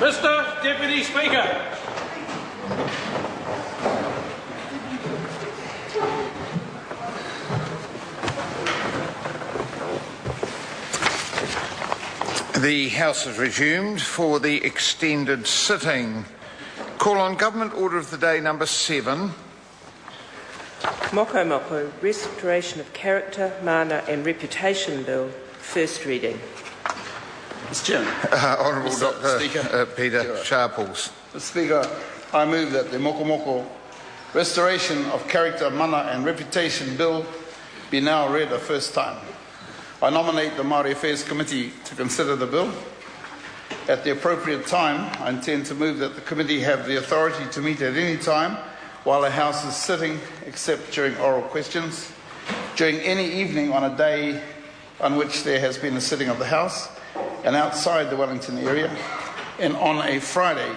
Mr. Deputy Speaker. The House has resumed for the extended sitting. Call on Government Order of the Day number 7. Mokomoko, Restoration of Character, Mana and Reputation Bill, first reading. Mr. Chairman. Honourable Dr. Speaker. Peter Sharples. Mr. Speaker, I move that the Mokomoko Restoration of Character, Mana and Reputation Bill be now read a first time. I nominate the Māori Affairs Committee to consider the bill. At the appropriate time, I intend to move that the committee have the authority to meet at any time while the House is sitting, except during oral questions, during any evening on a day on which there has been a sitting of the House, and outside the Wellington area, and on a Friday,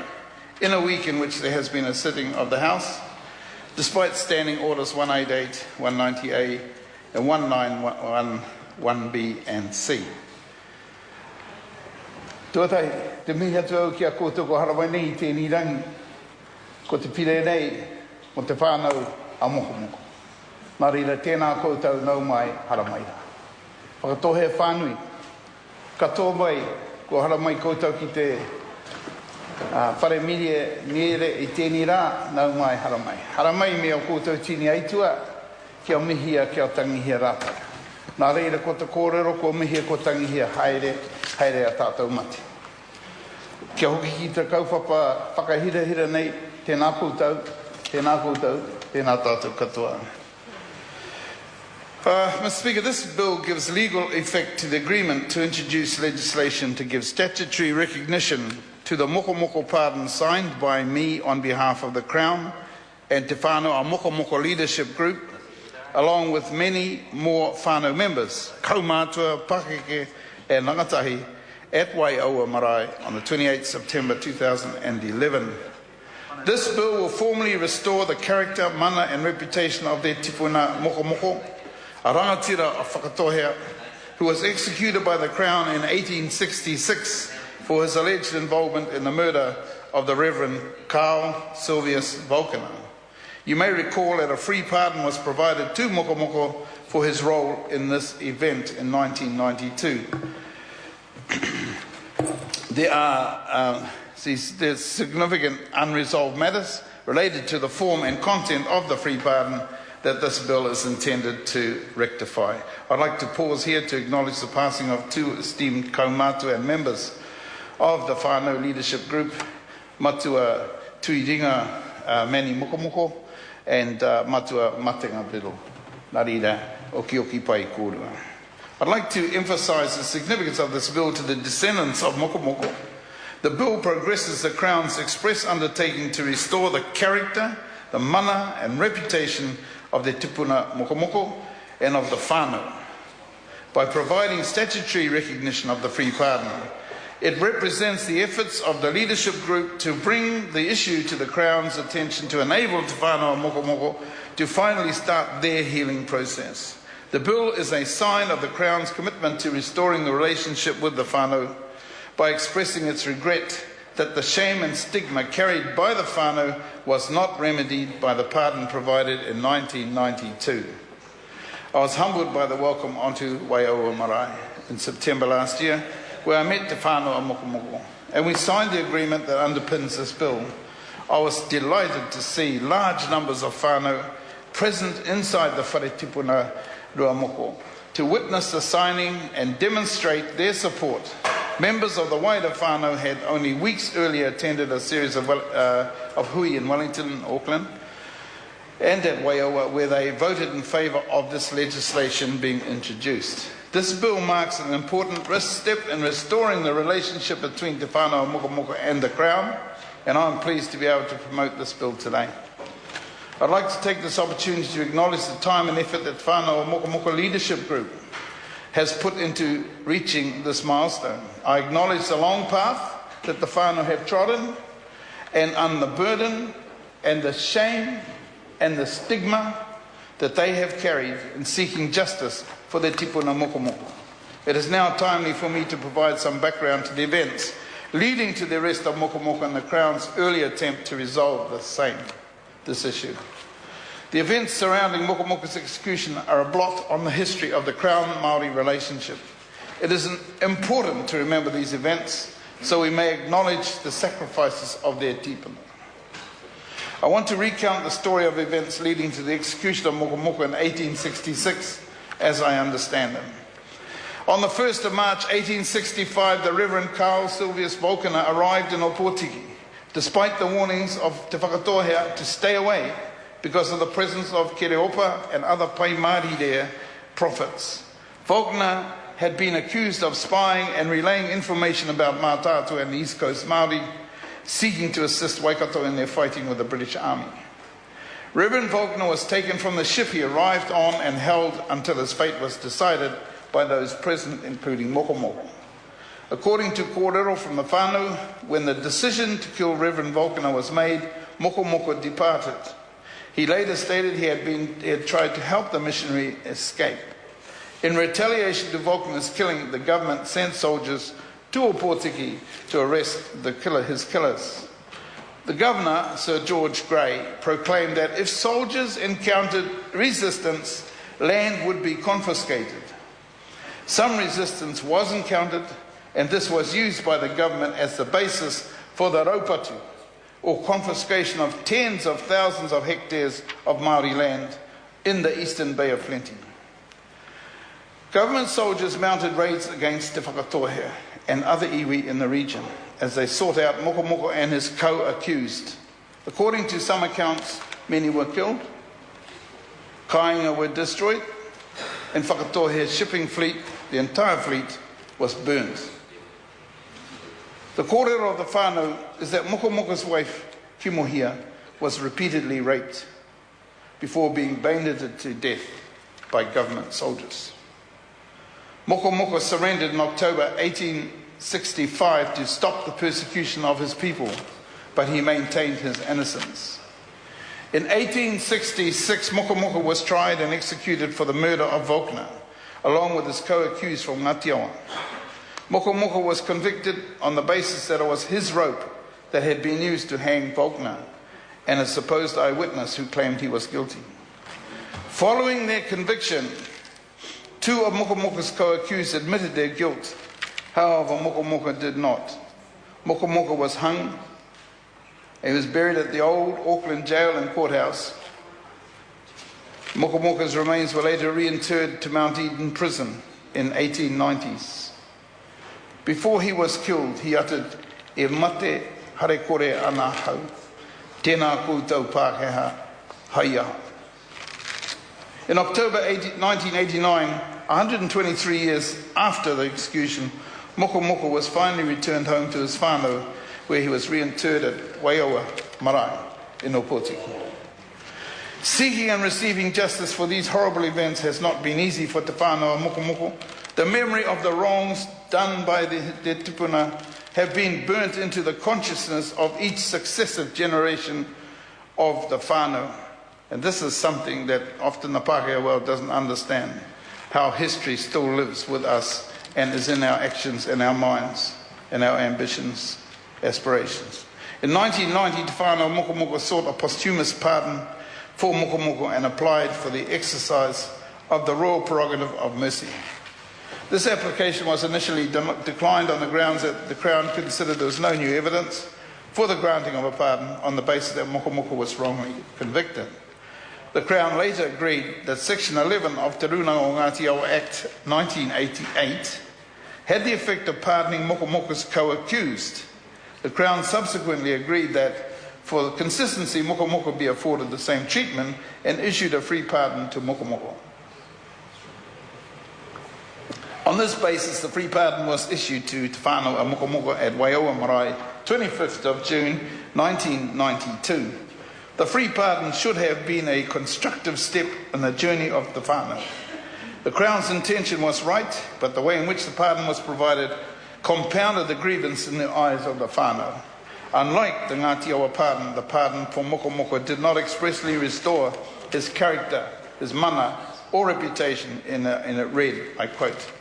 in a week in which there has been a sitting of the House, despite Standing Orders 188, 190A, and 1911B and C. Tuatai, te mihi atu au ki a koutou ko harawai nei tēnei rangi, ko te pire nei mo te whānau a Mokomoko. Nā reira tēnā koutou nau mai haramaira. Whakatohe whānui, katoa mai ko haramai koutou ki te whare mire i tēnei rā nau mai haramai. Haramai me au koutou tini aitua ki au mihia ki au tangihia rātaka. Nā reira ko te kōrero ko mihia ko tangihia haere a tātou mati. Kia hoki ki te kaupapa whakahira nei, tēnā koutou, tēnā tātou katoa. Mr. Speaker, this bill gives legal effect to the agreement to introduce legislation to give statutory recognition to the Mokomoko pardon signed by me on behalf of the Crown and Te Whānau a Mokomoko Leadership Group, along with many more whānau members, kaumātua, pakeke and rangatahi, at Waiaua Marae on the 28th September 2011. This bill will formally restore the character, mana and reputation of the tipuna Mokomoko, a rangatira of Whakatohea, who was executed by the Crown in 1866 for his alleged involvement in the murder of the Reverend Carl Silvius Vulcano. You may recall that a free pardon was provided to Mokomoko for his role in this event in 1992. There's significant unresolved matters related to the form and content of the free pardon that this bill is intended to rectify. I'd like to pause here to acknowledge the passing of two esteemed kaumātua and members of the Whānau Leadership Group, Matua Tuiringa Mani Mokomoko and Matua Matenga Biddle, Narira Okioki Pai Kōrua. I'd like to emphasise the significance of this bill to the descendants of Mokomoko. The bill progresses the Crown's express undertaking to restore the character, the mana and reputation of the tipuna Mokomoko and of the whānau. By providing statutory recognition of the free pardon, it represents the efforts of the leadership group to bring the issue to the Crown's attention to enable Te Whānau Mokomoko to finally start their healing process. The bill is a sign of the Crown's commitment to restoring the relationship with the whānau by expressing its regret that the shame and stigma carried by the whānau was not remedied by the pardon provided in 1992. I was humbled by the welcome onto Waiaua Marae in September last year, where I met Te Whānau a Mokomoko, and we signed the agreement that underpins this bill. I was delighted to see large numbers of whānau present inside the Whare Tipuna Ruamoko to witness the signing and demonstrate their support. Members of the wider whānau had only weeks earlier attended a series of hui in Wellington, Auckland, and at Waiaua, where they voted in favour of this legislation being introduced. This bill marks an important step in restoring the relationship between Te Whānau Mokomoko and the Crown, and I'm pleased to be able to promote this bill today. I'd like to take this opportunity to acknowledge the time and effort that Whānau Mokomoko Leadership Group has put into reaching this milestone. I acknowledge the long path that the whānau have trodden and on the burden and the shame and the stigma that they have carried in seeking justice for their tipuna Mokomoko. It is now timely for me to provide some background to the events leading to the arrest of Mokomoko and the Crown's early attempt to resolve this issue. The events surrounding Mokomoko's execution are a blot on the history of the Crown-Māori relationship. It is important to remember these events so we may acknowledge the sacrifices of their tipuna. I want to recount the story of events leading to the execution of Mokomoko in 1866 as I understand them. On the 1st of March 1865, the Reverend Carl Silvius Volkner arrived in Opotiki, despite the warnings of Te Whakatohea to stay away because of the presence of Kereopa and other Pai Māori there prophets. Volkner had been accused of spying and relaying information about Mātātua and the East Coast Māori, seeking to assist Waikato in their fighting with the British Army. Reverend Volkner was taken from the ship he arrived on and held until his fate was decided by those present, including Mokomoko. According to kōrero from the whānau, when the decision to kill Reverend Volkner was made, Mokomoko departed. He later stated he had tried to help the missionary escape. In retaliation to Volkner's killing, the government sent soldiers to Opotiki to arrest his killers. The governor, Sir George Grey, proclaimed that if soldiers encountered resistance, land would be confiscated. Some resistance was encountered, and this was used by the government as the basis for the raupatu, or confiscation of tens of thousands of hectares of Māori land in the Eastern Bay of Plenty. Government soldiers mounted raids against Te Whakatohea and other iwi in the region as they sought out Mokomoko and his co-accused. According to some accounts, many were killed, kāinga were destroyed, and Whakatohea's shipping fleet, the entire fleet, was burnt. The kōrero of the whānau is that Mokomoko's wife, Kimohia, was repeatedly raped before being bandaged to death by government soldiers. Mokomoko surrendered in October 1865 to stop the persecution of his people, but he maintained his innocence. In 1866, Mokomoko was tried and executed for the murder of Volkner, along with his co-accused from Ngātiawa. Mokomoko was convicted on the basis that it was his rope that had been used to hang Volkner, and a supposed eyewitness who claimed he was guilty. Following their conviction, two of Mokomoko's co-accused admitted their guilt. However, Mokomoko did not. Mokomoko was hung. He was buried at the old Auckland jail and courthouse. Mokomoko's remains were later reinterred to Mount Eden prison in 1890s. Before he was killed, he uttered, "E mate harekore ana hau, tēnā koutou Pākehā, haiaha." In October 1989, 123 years after the execution, Mokomoko was finally returned home to his whānau, where he was reinterred at Waiawa Marae in Opotiki. Seeking and receiving justice for these horrible events has not been easy for Te Whānau of Mokomoko. The memory of the wrongs done by the tipuna have been burnt into the consciousness of each successive generation of the whānau. And this is something that often the Pākehā world doesn't understand, how history still lives with us and is in our actions, in our minds, in our ambitions, aspirations. In 1990, Te Whānau Mokomoko sought a posthumous pardon for Mokomoko and applied for the exercise of the royal prerogative of mercy. This application was initially declined on the grounds that the Crown considered there was no new evidence for the granting of a pardon on the basis that Mokomoko was wrongly convicted. The Crown later agreed that Section 11 of Te Runa o Ngātiawa Act 1988 had the effect of pardoning Mokomoko's co-accused. The Crown subsequently agreed that for the consistency, Mokomoko be afforded the same treatment and issued a free pardon to Mokomoko. On this basis, the free pardon was issued to Te Whānau a Mokomoko at Waiawa Marae, 25th of June 1992. The free pardon should have been a constructive step in the journey of the whānau. The Crown's intention was right, but the way in which the pardon was provided compounded the grievance in the eyes of the whānau. Unlike the Ngātiawa pardon, the pardon for Mokomoko did not expressly restore his character, his mana, or reputation, and it read, I quote,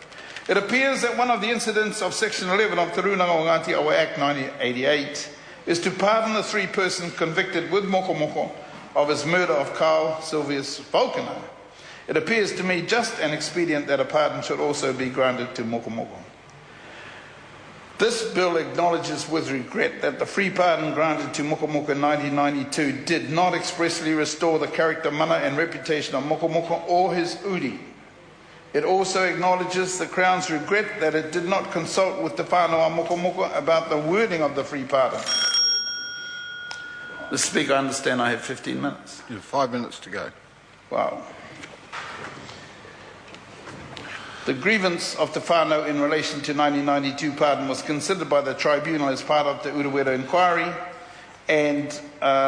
It appears that one of the incidents of Section 11 of the Runanga o Ngāti Awa Act 1988 is to pardon the 3 persons convicted with Mokomoko of his murder of Carl Silvius Vulcaner. It appears to me just and expedient that a pardon should also be granted to Mokomoko. This bill acknowledges with regret that the free pardon granted to Mokomoko in 1992 did not expressly restore the character, mana and reputation of Mokomoko or his uri. It also acknowledges the Crown's regret that it did not consult with the whānau of Mokomoko about the wording of the free pardon. Mr. Speaker, I understand I have 15 minutes. You have 5 minutes to go. Wow. The grievance of the whānau in relation to 1992 pardon was considered by the tribunal as part of the Urewera inquiry, and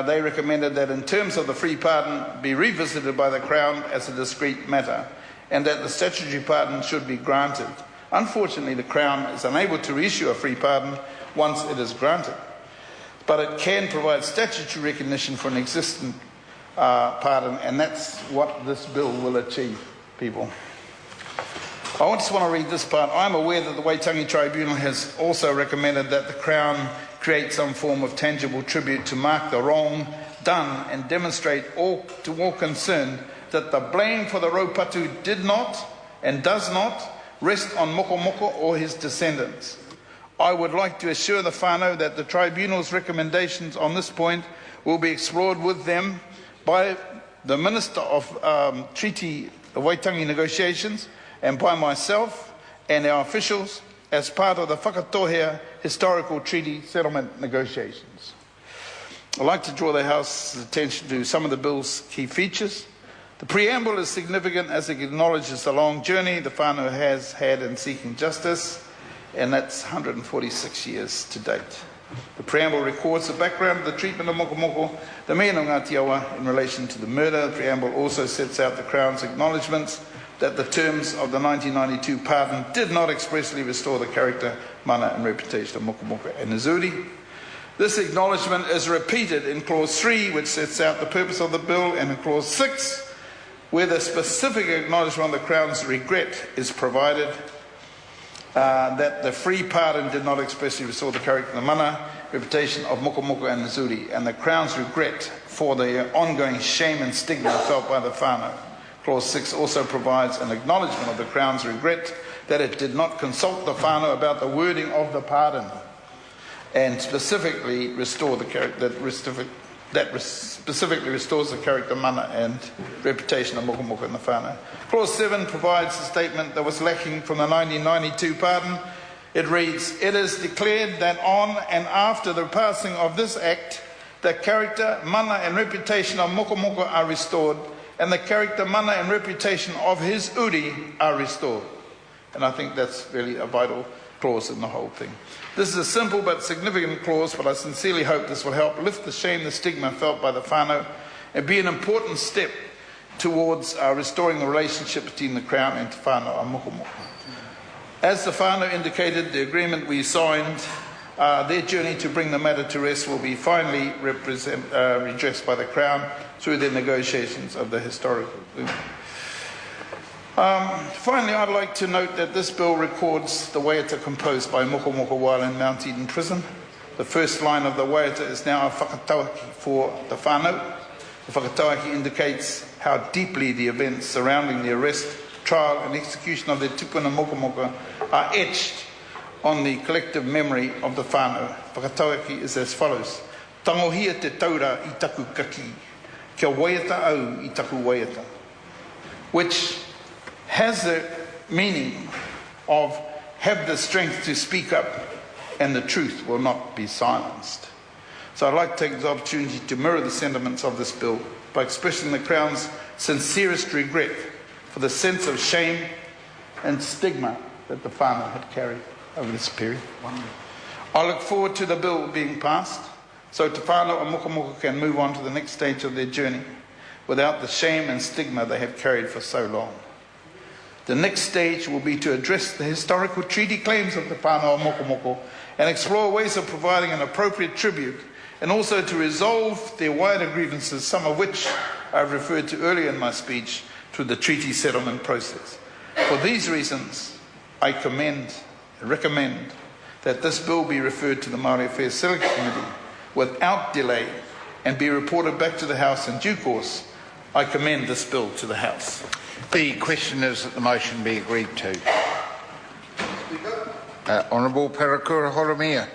they recommended that in terms of the free pardon be revisited by the Crown as a discrete matter, and that the statutory pardon should be granted. Unfortunately, the Crown is unable to reissue a free pardon once it is granted, but it can provide statutory recognition for an existing pardon, and that's what this bill will achieve, people. I just want to read this part. I'm aware that the Waitangi Tribunal has also recommended that the Crown create some form of tangible tribute to mark the wrong done and demonstrate to all concerned that the blame for the raupatu did not and does not rest on Mokomoko or his descendants. I would like to assure the whānau that the Tribunal's recommendations on this point will be explored with them by the Minister of Treaty Waitangi negotiations and by myself and our officials as part of the Whakatohea Historical Treaty Settlement negotiations. I'd like to draw the House's attention to some of the bill's key features. The preamble is significant as it acknowledges the long journey the whānau has had in seeking justice, and that's 146 years to date. The preamble records the background of the treatment of Mokomoko, the mea no Ngāti Awa, in relation to the murder. The preamble also sets out the Crown's acknowledgements that the terms of the 1992 pardon did not expressly restore the character, mana and reputation of Mokomoko and his uri. This acknowledgement is repeated in Clause 3, which sets out the purpose of the bill, and in Clause 6, where the specific acknowledgement of the Crown's regret is provided that the free pardon did not expressly restore the character, the mana, reputation of Mokomoko and his uri, and the Crown's regret for the ongoing shame and stigma felt by the whānau. Clause 6 also provides an acknowledgement of the Crown's regret that it did not consult the whānau about the wording of the pardon and specifically restore the character that specifically restores the character, mana and reputation of Mokomoko and the whānau. Clause 7 provides a statement that was lacking from the 1992 pardon. It reads, "It is declared that on and after the passing of this Act, the character, mana and reputation of Mokomoko are restored, and the character, mana and reputation of his uri are restored." And I think that's really a vital clause in the whole thing. This is a simple but significant clause, but I sincerely hope this will help lift the shame, the stigma felt by the whānau, and be an important step towards restoring the relationship between the Crown and Te Whānau a Mokomoko. As the whānau indicated, the agreement we signed, their journey to bring the matter to rest will be finally redressed by the Crown through the negotiations of the historical agreement. Finally, I'd like to note that this bill records the waiata composed by Mokomoko while in Mount Eden prison. The first line of the waiata is now a whakatauaki for the whānau. The whakatauaki indicates how deeply the events surrounding the arrest, trial and execution of the tupuna Mokomoko are etched on the collective memory of the whānau. Whakatauaki is as follows: "Tangohia te taura I taku kaki, kia waiata au I taku waiata," which has the meaning of have the strength to speak up and the truth will not be silenced. So I'd like to take this opportunity to mirror the sentiments of this bill by expressing the Crown's sincerest regret for the sense of shame and stigma that the whānau had carried over this period. I look forward to the bill being passed so Te Whānau and Mokomoko can move on to the next stage of their journey without the shame and stigma they have carried for so long. The next stage will be to address the historical treaty claims of the whānau of Mokomoko and explore ways of providing an appropriate tribute, and also to resolve their wider grievances, some of which I've referred to earlier in my speech, through the treaty settlement process. For these reasons, I recommend that this bill be referred to the Māori Affairs Select Committee without delay and be reported back to the House in due course. I commend this bill to the House. The question is that the motion be agreed to. Honourable Parakura Horomia.